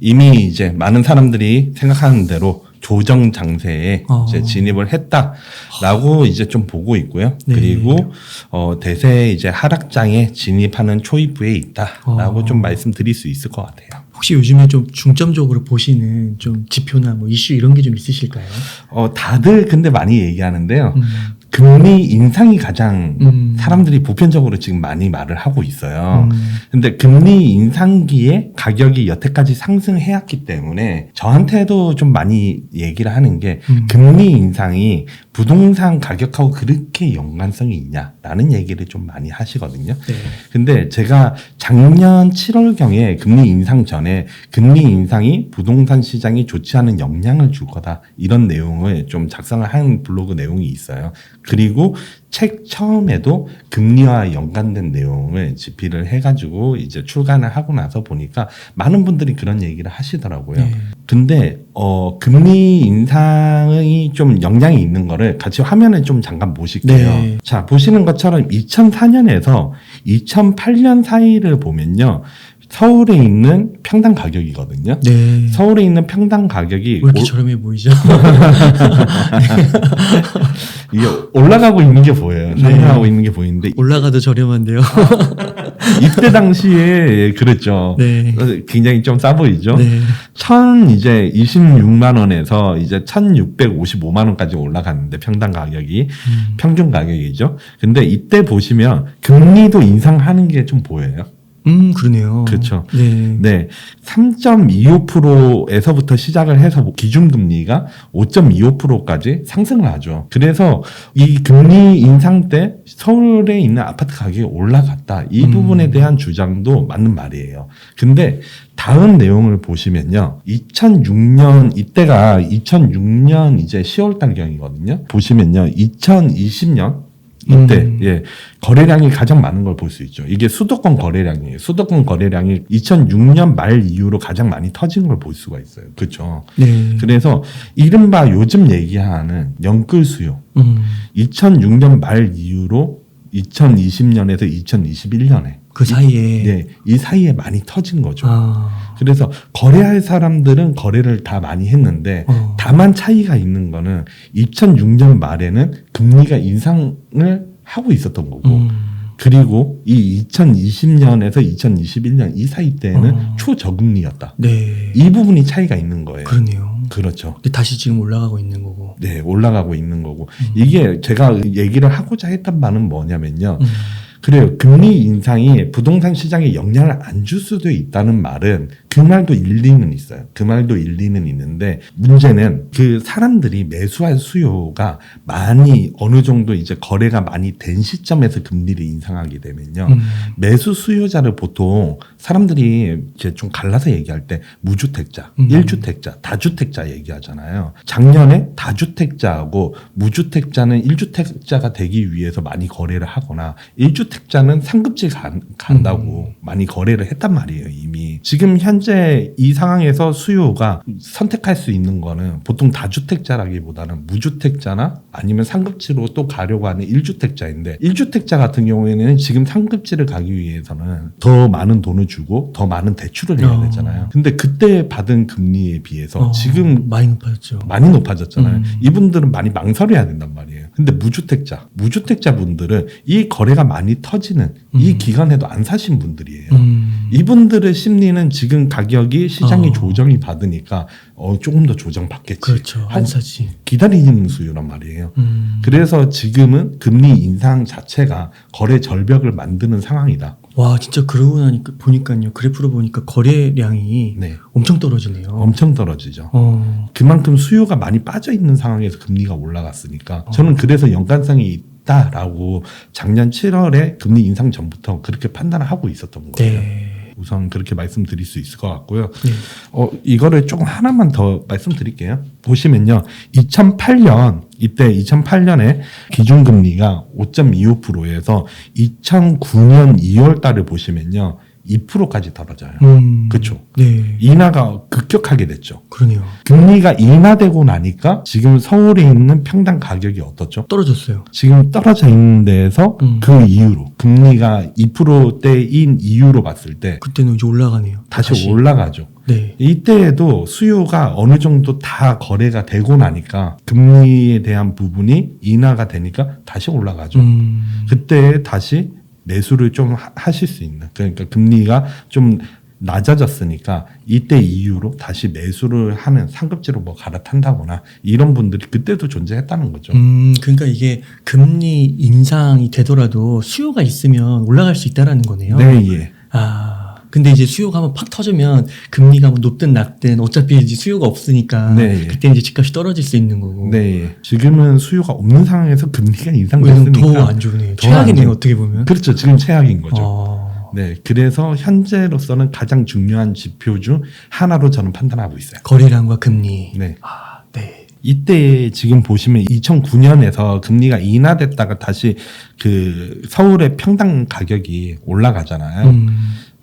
이미 이제 많은 사람들이 생각하는 대로 조정 장세에 이제 진입을 했다라고 이제 좀 보고 있고요. 네. 그리고 대세 이제 하락장에 진입하는 초입부에 있다라고 좀 말씀드릴 수 있을 것 같아요. 혹시 요즘에 좀 중점적으로 보시는 좀 지표나 뭐 이슈 이런 게 좀 있으실까요? 다들 근데 많이 얘기하는데요. 금리 인상이 가장 사람들이 보편적으로 지금 많이 말을 하고 있어요. 근데 금리 인상기에 가격이 여태까지 상승해왔기 때문에 저한테도 좀 많이 얘기를 하는 게 금리 인상이 부동산 가격하고 그렇게 연관성이 있냐라는 얘기를 좀 많이 하시거든요. 네. 근데 제가 작년 7월경에 금리 인상 전에 금리 인상이 부동산 시장이 좋지 않은 영향을 줄 거다 이런 내용을 좀 작성을 한 블로그 내용이 있어요. 그리고 책 처음에도 금리와 연관된 내용을 집필을 해가지고 이제 출간을 하고 나서 보니까 많은 분들이 그런 얘기를 하시더라고요. 네. 근데 금리 인상이 좀 영향이 있는 거를 같이 화면에 좀 잠깐 보실게요. 네. 자, 보시는 것처럼 2004년에서 2008년 사이를 보면요. 서울에 있는 평당 가격이거든요. 네. 서울에 있는 평당 가격이 왜 이렇게 저렴해 보이죠? 이게 올라가고 있는 게 보여요. 상승하고 있는 게 보이는데 올라가도 저렴한데요. 이때 당시에 그랬죠. 네. 굉장히 좀 싸 보이죠. 네. 이제 26만 원에서 이제 1,655만 원까지 올라갔는데 평당 가격이 평균 가격이죠. 근데 이때 보시면 금리도 인상하는 게 좀 보여요. 그러네요. 그렇죠. 네. 네. 3.25%에서부터 시작을 해서 기준금리가 5.25%까지 상승을 하죠. 그래서 이 금리 인상 때 서울에 있는 아파트 가격이 올라갔다. 이 부분에 대한 주장도 맞는 말이에요. 근데 다음 내용을 보시면요. 2006년, 이때가 2006년 이제 10월달경이거든요. 보시면요. 2020년 이때 예 거래량이 가장 많은 걸 볼 수 있죠. 이게 수도권 거래량이에요. 수도권 거래량이 2006년 말 이후로 가장 많이 터진 걸 볼 수가 있어요. 그렇죠. 네. 그래서 이른바 요즘 얘기하는 영끌 수요. 2006년 말 이후로 2020년에서 2021년에 그 사이에. 네, 이 사이에 많이 터진 거죠. 아. 그래서 거래할 사람들은 거래를 다 많이 했는데 다만 차이가 있는 거는 2006년 말에는 금리가 인상을 하고 있었던 거고 그리고 이 2020년에서 2021년 이 사이 때는 초저금리였다. 네. 이 부분이 차이가 있는 거예요. 그러네요. 그렇죠. 근데 다시 지금 올라가고 있는 거고. 네, 올라가고 있는 거고 이게 제가 얘기를 하고자 했던 바는 뭐냐면요. 그래요. 금리 인상이 부동산 시장에 영향을 안 줄 수도 있다는 말은 그 말도 일리는 있어요. 그 말도 일리는 있는데 문제는 그 사람들이 매수할 수요가 많이 어느 정도 이제 거래가 많이 된 시점에서 금리를 인상하게 되면요. 매수 수요자를 보통 사람들이 이제 좀 갈라서 얘기할 때 무주택자, 1주택자, 다주택자 얘기하잖아요. 작년에 다주택자하고 무주택자는 1주택자가 되기 위해서 많이 거래를 하거나 1주택자는 상급지 간다고 많이 거래를 했단 말이에요. 이미. 지금 현재 이 상황에서 수요가 선택할 수 있는 거는 보통 다주택자라기보다는 무주택자나 아니면 상급지로 또 가려고 하는 1주택자인데 1주택자 같은 경우에는 지금 상급지를 가기 위해서는 더 많은 돈을 주고 더 많은 대출을 해야 되잖아요. 근데 그때 받은 금리에 비해서 지금 많이 높아졌죠. 많이 높아졌잖아요. 이분들은 많이 망설여야 된단 말이에요. 근데 무주택자 분들은 이 거래가 많이 터지는 이 기간에도 안 사신 분들이에요. 이분들의 심리는 지금 가격이 시장이 조정이 받으니까 조금 더 조정 받겠지. 그렇죠. 안 사지. 기다리는 수요란 말이에요. 그래서 지금은 금리 인상 자체가 거래 절벽을 만드는 상황이다. 와, 진짜 그러고 나니까 보니까요. 그래프로 보니까 거래량이 네. 엄청 떨어지네요. 엄청 떨어지죠. 그만큼 수요가 많이 빠져 있는 상황에서 금리가 올라갔으니까 저는 그래서 연관성이 있다라고 작년 7월에 금리 인상 전부터 그렇게 판단을 하고 있었던 거예요. 네. 우선 그렇게 말씀드릴 수 있을 것 같고요. 네. 이거를 조금 하나만 더 말씀드릴게요. 보시면요. 2008년에 기준금리가 5.25%에서 2009년 2월 달을 보시면요. 2%까지 떨어져요. 그렇죠. 네. 인하가 급격하게 됐죠. 그러네요. 금리가 인하되고 나니까 지금 서울에 있는 평당 가격이 어떻죠? 떨어졌어요. 지금 떨어져 있는 데에서 그 이후로 금리가 2%대인 이유로 봤을 때 그때는 이제 올라가네요. 다시 올라가죠. 네. 이때에도 수요가 어느 정도 다 거래가 되고 나니까 금리에 대한 부분이 인하가 되니까 다시 올라가죠. 그때 다시 매수를 좀 하실 수 있는, 그러니까 금리가 좀 낮아졌으니까 이때 이후로 다시 매수를 하는, 상급지로 뭐 갈아탄다거나 이런 분들이 그때도 존재했다는 거죠. 그러니까 이게 금리 인상이 되더라도 수요가 있으면 올라갈 수 있다라는 거네요. 네, 예. 근데 이제 수요가 한번 팍 터지면 금리가 뭐 높든 낮든 어차피 이제 수요가 없으니까 네. 그때 이제 집값이 떨어질 수 있는 거고. 네, 예. 지금은 수요가 없는 상황에서 금리가 인상됐으니까 더 안 좋네요. 최악이네요, 어떻게 보면. 그렇죠. 지금 최악인 거죠. 네, 그래서 현재로서는 가장 중요한 지표 중 하나로 저는 판단하고 있어요. 거래량과 금리. 네. 네. 이때 지금 보시면 2009년에서 금리가 인하됐다가 다시 그 서울의 평당 가격이 올라가잖아요.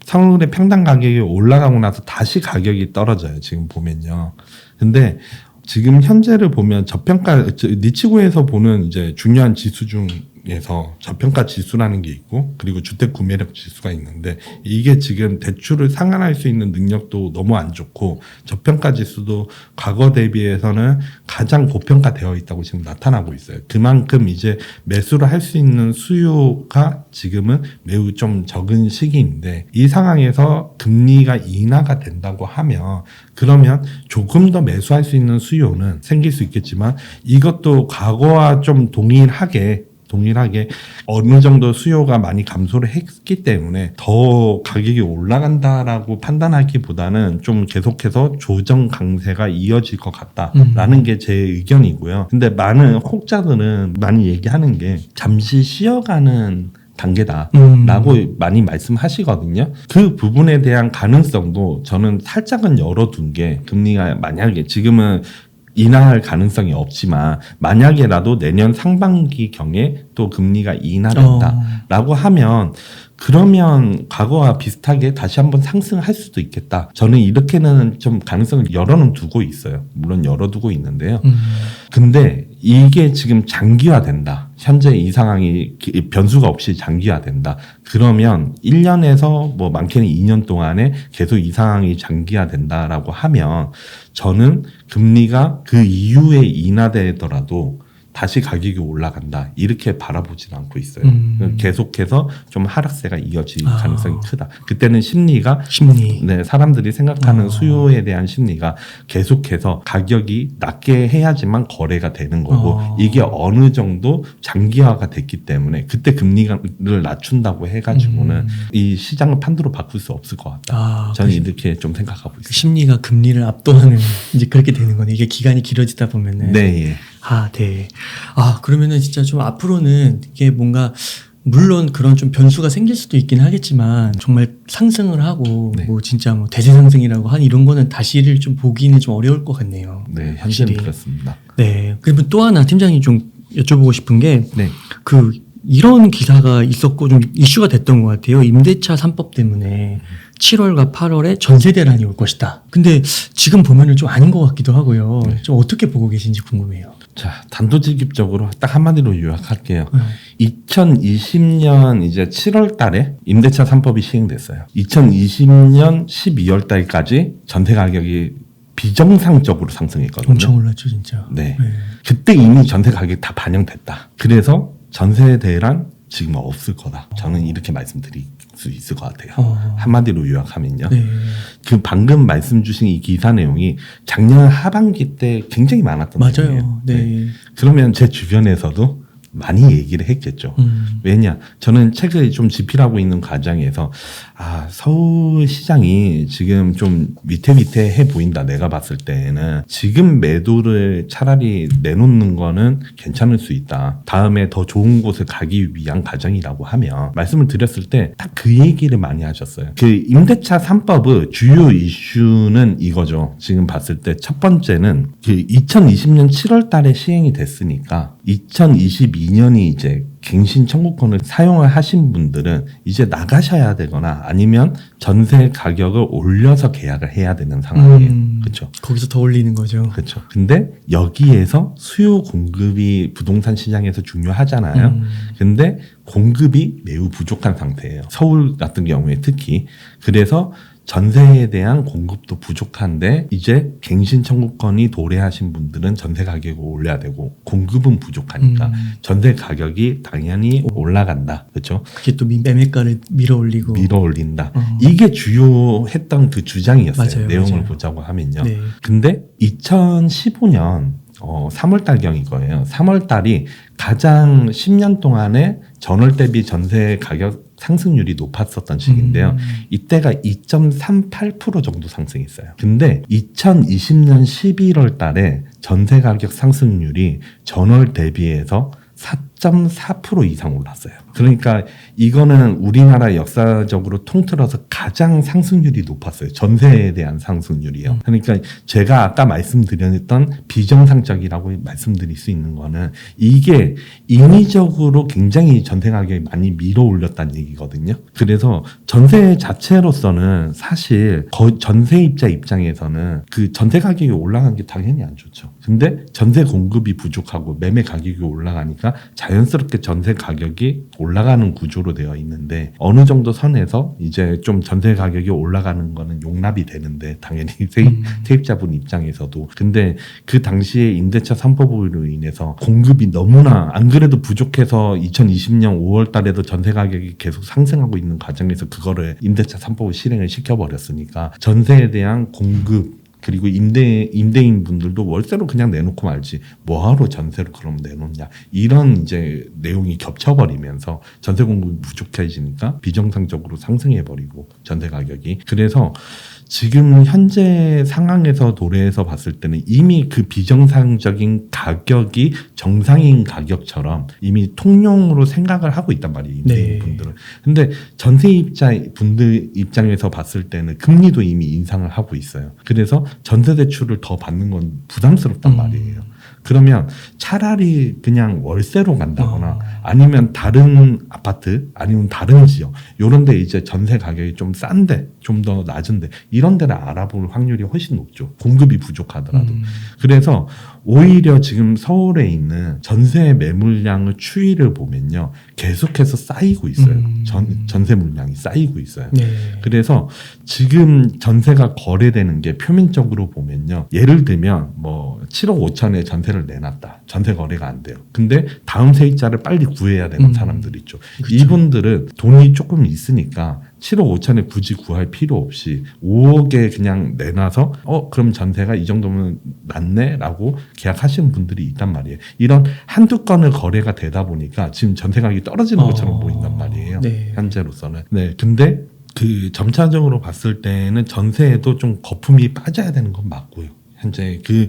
서울의 평당 가격이 올라가고 나서 다시 가격이 떨어져요. 지금 보면요. 근데 지금 현재를 보면 저평가, 니치고에서 보는 이제 중요한 지수 중에서 저평가 지수라는 게 있고, 그리고 주택 구매력 지수가 있는데, 이게 지금 대출을 상환할 수 있는 능력도 너무 안 좋고, 저평가 지수도 과거 대비해서는 가장 고평가되어 있다고 지금 나타나고 있어요. 그만큼 이제 매수를 할 수 있는 수요가 지금은 매우 좀 적은 시기인데, 이 상황에서 금리가 인하가 된다고 하면, 그러면 조금 더 매수할 수 있는 수요는 생길 수 있겠지만, 이것도 과거와 좀 동일하게 어느 정도 수요가 많이 감소를 했기 때문에 더 가격이 올라간다라고 판단하기보다는 좀 계속해서 조정 강세가 이어질 것 같다라는 게 제 의견이고요. 근데 많은 혹자들은 많이 얘기하는 게 잠시 쉬어가는 단계다라고 많이 말씀하시거든요. 그 부분에 대한 가능성도 저는 살짝은 열어둔 게, 금리가 만약에 지금은 인하할 가능성이 없지만 만약에라도 내년 상반기 경에 또 금리가 인하된다라고 하면, 그러면 과거와 비슷하게 다시 한번 상승할 수도 있겠다. 저는 이렇게는 좀 가능성을 열어는 두고 있어요. 물론 열어두고 있는데요. 근데 이게 지금 장기화된다. 현재 이 상황이 변수가 없이 장기화된다. 그러면 1년에서 뭐 많게는 2년 동안에 계속 이 상황이 장기화된다라고 하면, 저는 금리가 그 이후에 인하되더라도 다시 가격이 올라간다, 이렇게 바라보지는 않고 있어요. 계속해서 좀 하락세가 이어질 가능성이 크다. 그때는 심리, 네, 사람들이 생각하는 수요에 대한 심리가 계속해서 가격이 낮게 해야지만 거래가 되는 거고, 이게 어느 정도 장기화가 됐기 때문에 그때 금리를 낮춘다고 해가지고는 이 시장을 판도로 바꿀 수 없을 것 같다. 저는 이렇게 좀 생각하고 있어요. 그 심리가 금리를 압도하는 이제 그렇게 되는 거네. 이게 기간이 길어지다 보면은. 네, 예. 네. 그러면은 진짜 좀 앞으로는 이게 뭔가, 물론 그런 좀 변수가 생길 수도 있긴 하겠지만, 정말 상승을 하고, 네. 뭐 진짜 뭐 대세 상승이라고 한 이런 거는 다시를 좀 보기는 좀 어려울 것 같네요. 네, 확실히. 현실은 그렇습니다. 네. 그리고 또 하나 팀장님 좀 여쭤보고 싶은 게, 네. 이런 기사가 있었고 좀 이슈가 됐던 것 같아요. 임대차 3법 때문에 7월과 8월에 전세 대란이 올 것이다. 근데 지금 보면은 좀 아닌 것 같기도 하고요. 네. 좀 어떻게 보고 계신지 궁금해요. 자, 단도직입적으로 딱 한마디로 요약할게요. 2020년 이제 7월 달에 임대차 3법이 시행됐어요. 2020년 12월 달까지 전세 가격이 비정상적으로 상승했거든요. 엄청 올랐죠, 진짜. 네. 그때 이미 전세 가격이 다 반영됐다. 그래서 전세 대란 지금 없을 거다. 저는 이렇게 말씀드릴 수 있을 것 같아요. 한마디로 요약하면요. 네. 그 방금 말씀 주신 이 기사 내용이 작년 하반기 때 굉장히 많았던 맞아요. 내용이에요. 네. 그러면 제 주변에서도 많이 얘기를 했겠죠. 왜냐? 저는 책을 좀 집필하고 있는 과정에서 서울시장이 지금 좀 위태위태해 보인다. 내가 봤을 때는 지금 매도를 차라리 내놓는 거는 괜찮을 수 있다. 다음에 더 좋은 곳을 가기 위한 과정이라고 하면, 말씀을 드렸을 때 딱 그 얘기를 많이 하셨어요. 그 임대차 3법의 주요 이슈는 이거죠. 지금 봤을 때 첫 번째는 그 2020년 7월 달에 시행이 됐으니까 2022년이 이제 갱신 청구권을 사용을 하신 분들은 이제 나가셔야 되거나 아니면 전세 가격을 올려서 계약을 해야 되는 상황이에요. 그렇죠. 거기서 더 올리는 거죠. 그렇죠. 근데 여기에서 수요 공급이 부동산 시장에서 중요하잖아요. 근데 공급이 매우 부족한 상태예요. 서울 같은 경우에 특히. 그래서 전세에 대한 공급도 부족한데 이제 갱신 청구권이 도래하신 분들은 전세 가격을 올려야 되고 공급은 부족하니까 전세 가격이 당연히 올라간다. 그렇죠? 그게 또 매매가를 밀어 올린다. 이게 주요했던 그 주장이었어요. 맞아요, 내용을 맞아요. 보자고 하면요. 네. 근데 2015년 3월달경인 거예요. 3월달이 가장 10년 동안에 전월 대비 전세 가격 상승률이 높았었던 시기인데요. 이때가 2.38% 정도 상승했어요. 근데 2020년 11월 달에 전세 가격 상승률이 전월 대비해서 4.4% 이상 올랐어요. 그러니까 이거는 우리나라 역사적으로 통틀어서 가장 상승률이 높았어요. 전세에 대한 상승률이요. 그러니까 제가 아까 말씀드렸던 비정상적이라고 말씀드릴 수 있는 거는 이게 인위적으로 굉장히 전세 가격이 많이 밀어 올렸다는 얘기거든요. 그래서 전세 자체로서는 사실 전세입자 입장에서는 그 전세 가격이 올라간 게 당연히 안 좋죠. 근데 전세 공급이 부족하고 매매 가격이 올라가니까 자연스럽게 전세 가격이 올라가는 구조로 되어 있는데 어느 정도 선에서 이제 좀 전세 가격이 올라가는 거는 용납이 되는데 당연히 세입자분 입장에서도 근데 그 당시에 임대차 3법으로 인해서 공급이 너무나 안 그래도 부족해서 2020년 5월 달에도 전세 가격이 계속 상승하고 있는 과정에서 그거를 임대차 3법을 실행을 시켜버렸으니까 전세에 대한 공급 그리고 임대인 분들도 월세로 그냥 내놓고 말지 뭐하러 전세로 그럼 내놓냐 이런 이제 내용이 겹쳐버리면서 전세 공급이 부족해지니까 비정상적으로 상승해버리고 전세 가격이 그래서 지금 현재 상황에서 도래해서 봤을 때는 이미 그 비정상적인 가격이 정상인 가격처럼 이미 통용으로 생각을 하고 있단 말이에요. 임대인 분들은. 근데 전세입자 분들 입장에서 봤을 때는 금리도 이미 인상을 하고 있어요. 그래서 전세 대출을 더 받는 건 부담스럽단 말이에요. 그러면 차라리 그냥 월세로 간다거나 아니면 다른 아파트 아니면 다른 지역 이런 데 이제 전세 가격이 좀 싼데 좀 더 낮은데 이런 데를 알아볼 확률이 훨씬 높죠. 공급이 부족하더라도. 그래서 오히려 지금 서울에 있는 전세 매물량의 추이를 보면요. 계속해서 쌓이고 있어요. 전세 물량이 쌓이고 있어요. 네. 그래서 지금 전세가 거래되는 게 표면적으로 보면요. 예를 들면 뭐 7억 5천에 전세를 내놨다. 전세 거래가 안 돼요. 근데 다음 세입자를 빨리 구해야 되는 사람들 있죠. 그쵸. 이분들은 돈이 조금 있으니까 7억 5천에 굳이 구할 필요 없이 5억에 그냥 내놔서 그럼 전세가 이 정도면 낫네 라고 계약하시는 분들이 있단 말이에요. 이런 한두 건의 거래가 되다 보니까 지금 전세 가격이 떨어지는 것처럼 보인단 말이에요. 네. 현재로서는. 네. 근데 그 점차적으로 봤을 때는 전세에도 좀 거품이 빠져야 되는 건 맞고요. 현재 그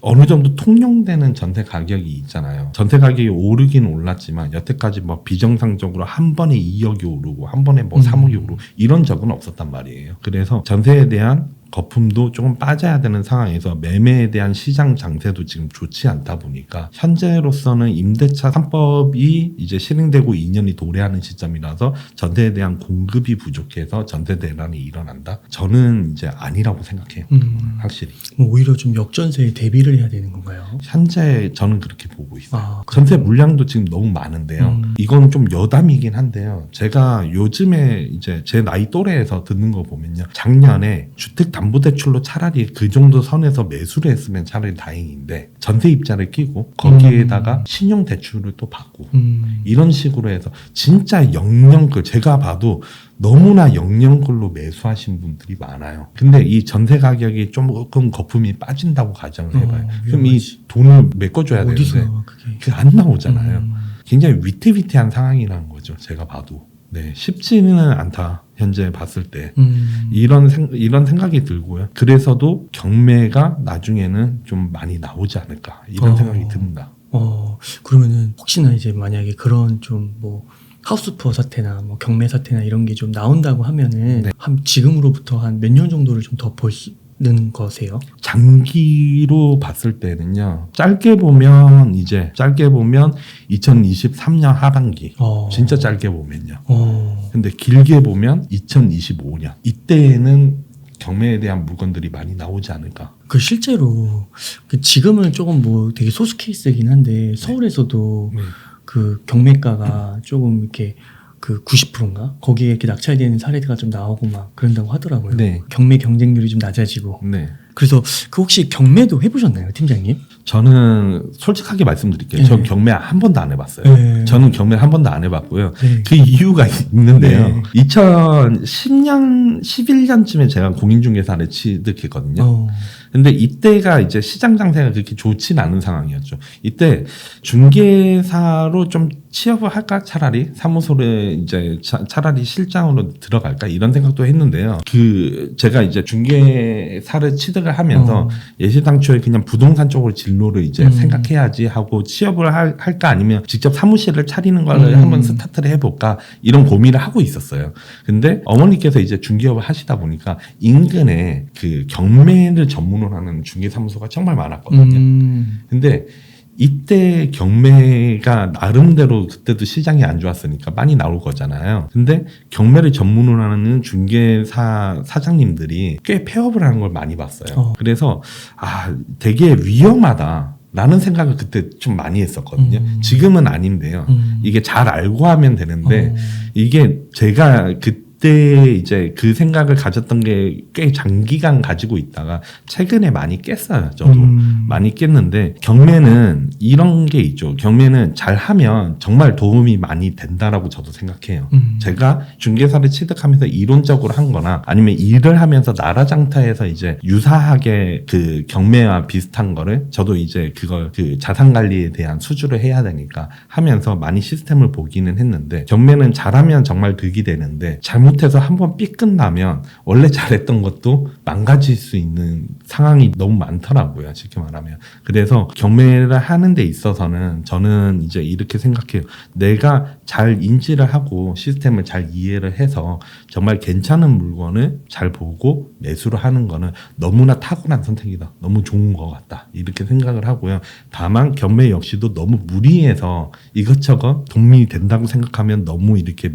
어느 정도 통용되는 전세 가격이 있잖아요. 전세 가격이 오르긴 올랐지만 여태까지 뭐 비정상적으로 한 번에 2억이 오르고 한 번에 뭐 3억이 오르고 이런 적은 없었단 말이에요. 그래서 전세에 대한 거품도 조금 빠져야 되는 상황에서 매매에 대한 시장 장세도 지금 좋지 않다 보니까 현재로서는 임대차 3법이 이제 실행되고 2년이 도래하는 시점이라서 전세에 대한 공급이 부족해서 전세 대란이 일어난다? 저는 이제 아니라고 생각해요. 확실히. 오히려 좀 역전세에 대비를 해야 되는 건가요? 현재 저는 그렇게 보고 있어요. 그래요? 전세 물량도 지금 너무 많은데요. 이건 좀 여담이긴 한데요. 제가 요즘에 이제 제 나이 또래에서 듣는 거 보면요. 작년에 주택담보대출로 차라리 그 정도 선에서 매수를 했으면 차라리 다행인데 전세입자를 끼고 거기에다가 신용대출을 또 받고 이런 식으로 해서 진짜 영영글 제가 봐도 너무나 영영글로 매수하신 분들이 많아요. 근데 이 전세 가격이 조금 거품이 빠진다고 가정을 해봐요. 그럼 이 돈을 메꿔줘야 어디서 되는데 그게 안 나오잖아요. 굉장히 위태위태한 상황이라는 거죠. 제가 봐도. 네, 쉽지는 않다. 현재 봤을 때 이런 생각이 들고요. 그래서도 경매가 나중에는 좀 많이 나오지 않을까 이런 생각이 듭니다. 그러면은 혹시나 이제 만약에 그런 좀 뭐 하우스푸어 사태나 뭐 경매 사태나 이런 게 좀 나온다고 하면은 네. 한 지금으로부터 한 몇 년 정도를 좀 더 거세요? 장기로 봤을 때는요. 짧게 보면 2023년 하반기. 진짜 짧게 보면요. 근데 길게 보면 2025년. 이때에는 경매에 대한 물건들이 많이 나오지 않을까. 그 실제로 지금은 조금 뭐 되게 소수 케이스이긴 한데 서울에서도 그 경매가가 조금 이렇게 그 90%인가 거기에 이렇게 낙찰되는 사례가 좀 나오고 막 그런다고 하더라고요. 네. 경매 경쟁률이 좀 낮아지고. 네. 그래서 그 혹시 경매도 해보셨나요, 팀장님? 저는 솔직하게 말씀드릴게요. 네. 전 경매 한 번도 안 해봤어요. 네. 저는 경매 한 번도 안 해봤고요. 네. 그 이유가 있는데요. 네. 2010년, 11년쯤에 제가 공인중개사를 취득했거든요. 근데 이때가 이제 시장 장세가 그렇게 좋지는 않은 상황이었죠. 이때 중개사로 좀 취업을 할까? 차라리 사무소를 이제 차라리 실장으로 들어갈까? 이런 생각도 했는데요. 제가 이제 중개사를 취득을 하면서 예시당초에 그냥 부동산 쪽으로 진로를 이제 생각해야지 하고 취업을 할까? 아니면 직접 사무실을 차리는 걸 한번 스타트를 해볼까? 이런 고민을 하고 있었어요. 근데 어머니께서 이제 중개업을 하시다 보니까 인근에 그 경매를 전문으로 하는 중개사무소가 정말 많았거든요. 근데 이때 경매가 나름대로 그때도 시장이 안 좋았으니까 많이 나올 거잖아요. 근데 경매를 전문으로 하는 중개사 사장님들이 꽤 폐업을 하는 걸 많이 봤어요. 그래서 되게 위험하다. 라는 생각을 그때 좀 많이 했었거든요. 지금은 아닌데요. 이게 잘 알고 하면 되는데 이게 제가 그때 이제 그 생각을 가졌던 게 꽤 장기간 가지고 있다가 최근에 많이 깼어요. 저도 많이 깼는데 경매는 이런 게 있죠. 경매는 잘하면 정말 도움이 많이 된다라고 저도 생각해요. 제가 중개사를 취득하면서 이론적으로 한 거나 아니면 일을 하면서 나라장터에서 이제 유사하게 그 경매와 비슷한 거를 저도 이제 그걸 그 자산관리에 대한 수주를 해야 되니까 하면서 많이 시스템을 보기는 했는데 경매는 잘하면 정말 득이 되는데 잘못해서 한번 삐 끝나면 원래 잘했던 것도 망가질 수 있는 상황이 너무 많더라고요. 쉽게 말하면. 그래서 경매를 하는 데 있어서는 저는 이제 이렇게 생각해요. 내가 잘 인지를 하고 시스템을 잘 이해를 해서 정말 괜찮은 물건을 잘 보고 매수를 하는 거는 너무나 탁월한 선택이다. 너무 좋은 것 같다. 이렇게 생각을 하고요. 다만 경매 역시도 너무 무리해서 이것저것 도움이 된다고 생각하면 너무 이렇게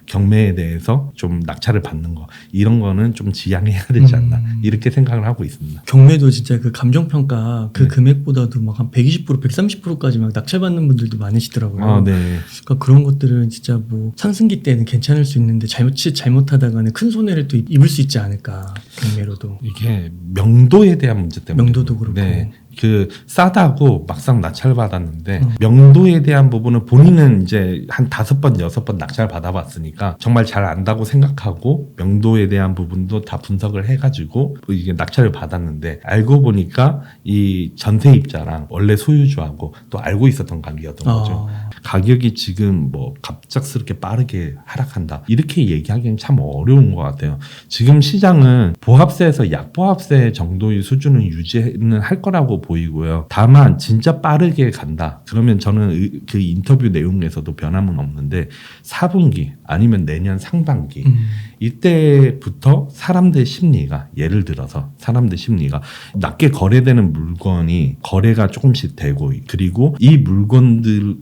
경매에 대해서 좀 낙찰을 받는 거 이런 거는 좀 지양해야 되지 않나 이렇게 생각을 하고 있습니다. 경매도 진짜 그 감정평가 그 금액보다도 막 한 120% 130%까지 막 낙찰받는 분들도 많으시더라고요. 네. 그러니까 그런 것들은 진짜 뭐 상승기 때는 괜찮을 수 있는데 잘못하다가는 큰 손해를 또 입을 수 있지 않을까. 경매로도 이게 명도에 대한 문제 때문에 명도도 그렇고. 네. 그 싸다고 막상 낙찰 받았는데 명도에 대한 부분은 본인은 이제 한 5번 6번 낙찰 받아봤으니까 정말 잘 안다고 생각하고 명도에 대한 부분도 다 분석을 해가지고 이게 낙찰을 받았는데 알고 보니까 이 전세입자랑 원래 소유주하고 또 알고 있었던 가격이었던 거죠. 가격이 지금 뭐 갑작스럽게 빠르게 하락한다 이렇게 얘기하기는 참 어려운 것 같아요. 지금 시장은 보합세에서 약보합세 정도의 수준을 유지는 할 거라고 보이고요. 다만 진짜 빠르게 간다. 그러면 저는 그 인터뷰 내용에서도 변함은 없는데 4분기 아니면 내년 상반기 이때부터 사람들 심리가 예를 들어서 사람들 심리가 낮게 거래되는 물건이 거래가 조금씩 되고 그리고 이 물건들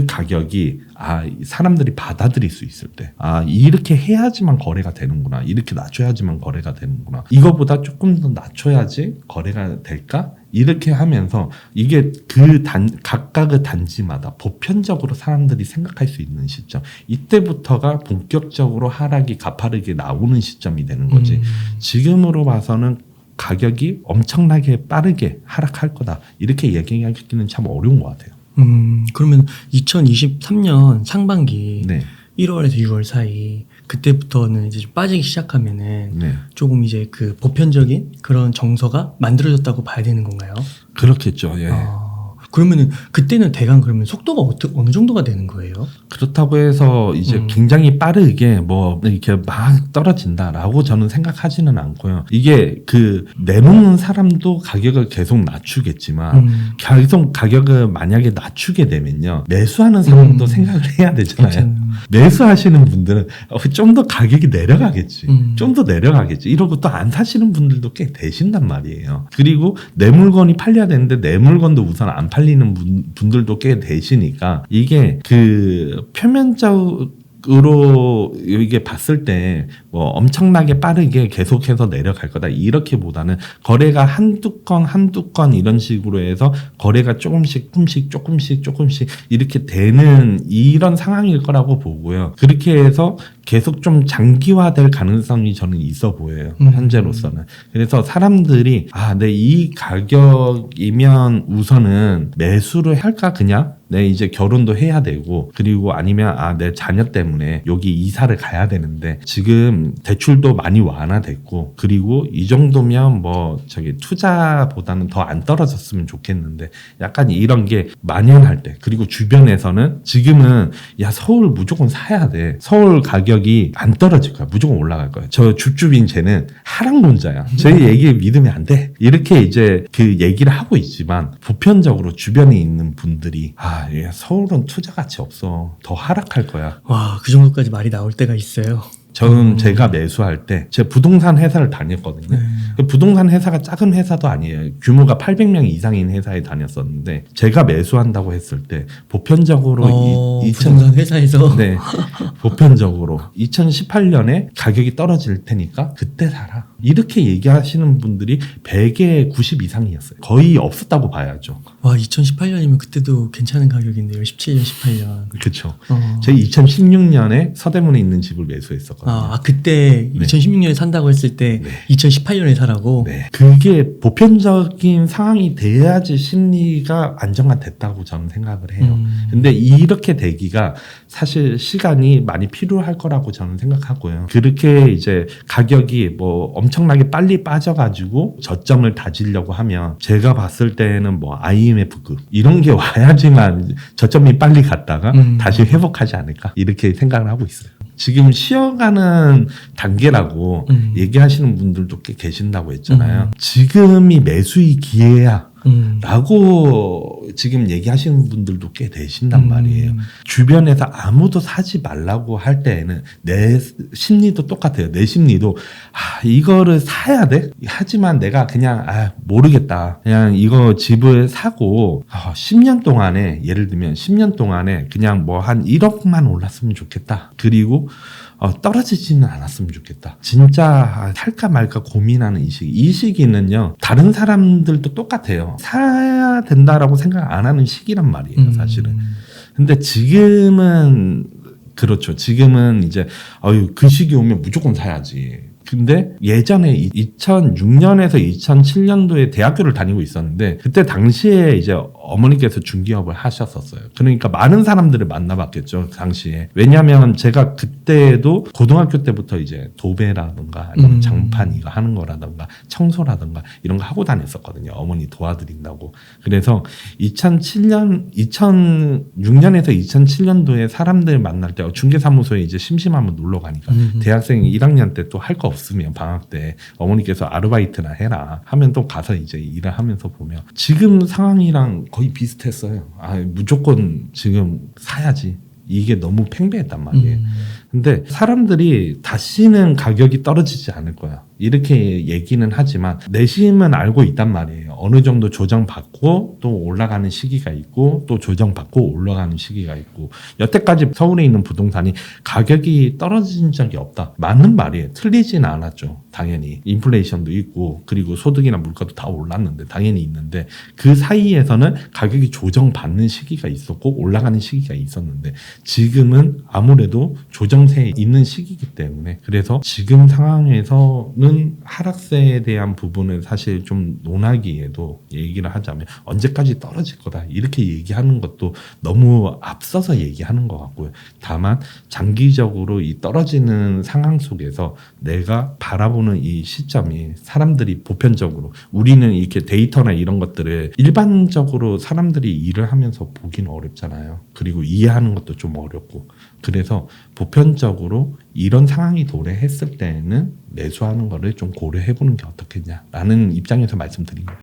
가격이 사람들이 받아들일 수 있을 때 이렇게 해야지만 거래가 되는구나 이렇게 낮춰야지만 거래가 되는구나 이거보다 조금 더 낮춰야지 거래가 될까 이렇게 하면서 이게 각각의 단지마다 보편적으로 사람들이 생각할 수 있는 시점 이때부터가 본격적으로 하락이 가파르게 나오는 시점이 되는 거지 지금으로 봐서는 가격이 엄청나게 빠르게 하락할 거다 이렇게 얘기하기는 참 어려운 것 같아요. 그러면 2023년 상반기 네. 1월에서 6월 사이 그때부터는 이제 좀 빠지기 시작하면은 네. 조금 이제 그 보편적인 그런 정서가 만들어졌다고 봐야 되는 건가요? 그렇겠죠. 예. 그러면은 그때는 대강 그러면 속도가 어느 정도가 되는 거예요? 그렇다고 해서 이제 굉장히 빠르게 뭐 이렇게 막 떨어진다라고 저는 생각하지는 않고요. 이게 그 내놓는 사람도 가격을 계속 낮추겠지만 계속 가격을 만약에 낮추게 되면요 매수하는 사람도 생각을 해야 되잖아요. 매수하시는 분들은 좀 더 가격이 내려가겠지. 음. 좀 더 내려가겠지. 이러고 또 안 사시는 분들도 꽤 되신단 말이에요. 그리고 내 물건이 팔려야 되는데 내 물건도 우선 안 팔리는 분들도 꽤 되시니까 이게 그 표면적으로 이게 봤을 때 뭐 엄청나게 빠르게 계속해서 내려갈 거다 이렇게보다는 거래가 한두 건 이런 식으로 해서 거래가 조금씩 이렇게 되는 이런 상황일 거라고 보고요. 그렇게 해서 계속 좀 장기화될 가능성이 저는 있어 보여요. 현재로서는. 그래서 사람들이 내 이 가격이면 우선은 매수를 할까 그냥 내 이제 결혼도 해야 되고 그리고 아니면 내 자녀 때문에 여기 이사를 가야 되는데 지금 대출도 많이 완화됐고 그리고 이 정도면 뭐 투자보다는 더 안 떨어졌으면 좋겠는데 약간 이런 게 만연할 때 그리고 주변에서는 지금은 서울 무조건 사야 돼. 서울 가격이 안 떨어질 거야. 무조건 올라갈 거야. 저 줍줍인 쟤는 하락론자야. 저희 얘기 믿으면 안 돼. 이렇게 이제 그 얘기를 하고 있지만 보편적으로 주변에 있는 분들이 서울은 투자 가치 없어. 더 하락할 거야. 와, 그 정도까지 말이 나올 때가 있어요. 저는 제가 매수할 때 제가 부동산 회사를 다녔거든요. 부동산 회사가 작은 회사도 아니에요. 규모가 800명 이상인 회사에 다녔었는데 제가 매수한다고 했을 때 보편적으로 부동산 회사에서 네, 보편적으로 2018년에 가격이 떨어질 테니까 그때 사라. 이렇게 얘기하시는 분들이 100에 90 이상이었어요. 거의 없었다고 봐야죠. 와, 2018년이면 그때도 괜찮은 가격인데요. 17년, 18년. 그렇죠. 제가 2016년에 서대문에 있는 집을 매수했었거든요. 그때 네. 2016년에 산다고 했을 때 2018년에 사라고? 네. 그게 보편적인 상황이 돼야지 심리가 안정화됐다고 저는 생각을 해요. 근데 이렇게 되기가 사실 시간이 많이 필요할 거라고 저는 생각하고요. 그렇게 이제 가격이 뭐 엄청나게 빨리 빠져가지고 저점을 다지려고 하면 제가 봤을 때는 뭐 IMF급 이런 게 와야지만 저점이 빨리 갔다가 다시 회복하지 않을까 이렇게 생각을 하고 있어요. 지금 쉬어가는 단계라고 얘기하시는 분들도 꽤 계신다고 했잖아요. 지금이 매수의 기회야. 라고 지금 얘기하시는 분들도 꽤 되신단 말이에요. 주변에서 아무도 사지 말라고 할 때에는 내 심리도 똑같아요. 내 심리도 이거를 사야 돼? 하지만 내가 그냥 모르겠다. 그냥 이거 집을 사고 10년 동안에 예를 들면 10년 동안에 그냥 뭐 한 1억만 올랐으면 좋겠다. 그리고 떨어지지는 않았으면 좋겠다. 진짜 살까 말까 고민하는 이 시기는요. 다른 사람들도 똑같아요. 사야 된다라고 생각 안 하는 시기란 말이에요. 사실은. 근데 지금은 그렇죠. 지금은 이제 그 시기 오면 무조건 사야지. 근데 예전에 2006년에서 2007년도에 대학교를 다니고 있었는데 그때 당시에 이제 어머니께서 중기업을 하셨었어요. 그러니까 많은 사람들을 만나봤겠죠. 당시에. 왜냐하면 제가 그때도 고등학교 때부터 이제 도배라든가 아니면 장판 이거 하는 거라든가 청소라든가 이런 거 하고 다녔었거든요. 어머니 도와드린다고. 그래서 2006년에서 2007년도에 사람들 만날 때 중개사무소에 이제 심심하면 놀러 가니까 대학생이 1학년 때 또 할 거 없으면 방학 때 어머니께서 아르바이트나 해라 하면 또 가서 이제 일을 하면서 보면 지금 상황이랑 거의 비슷했어요. 무조건 지금 사야지. 이게 너무 팽배했단 말이에요. 근데 사람들이 다시는 가격이 떨어지지 않을 거야. 이렇게 얘기는 하지만 내심은 알고 있단 말이에요. 어느 정도 조정받고 또 올라가는 시기가 있고 또 조정받고 올라가는 시기가 있고 여태까지 서울에 있는 부동산이 가격이 떨어진 적이 없다. 맞는 말이에요. 틀리지는 않았죠. 당연히 인플레이션도 있고 그리고 소득이나 물가도 다 올랐는데 당연히 있는데 그 사이에서는 가격이 조정받는 시기가 있었고 올라가는 시기가 있었는데 지금은 아무래도 조정세에 있는 시기이기 때문에 그래서 지금 상황에서는 하락세에 대한 부분을 사실 좀 논하기에도 얘기를 하자면 언제까지 떨어질 거다 이렇게 얘기하는 것도 너무 앞서서 얘기하는 것 같고요. 다만 장기적으로 이 떨어지는 상황 속에서 내가 바라보는 이 시점이 사람들이 보편적으로 우리는 이렇게 데이터나 이런 것들을 일반적으로 사람들이 일을 하면서 보기는 어렵잖아요. 그리고 이해하는 것도 좀 어렵고 그래서 보편적으로 이런 상황이 도래했을 때는 매수하는 거를 좀 고려해보는 게 어떻겠냐라는 입장에서 말씀드린 거예요.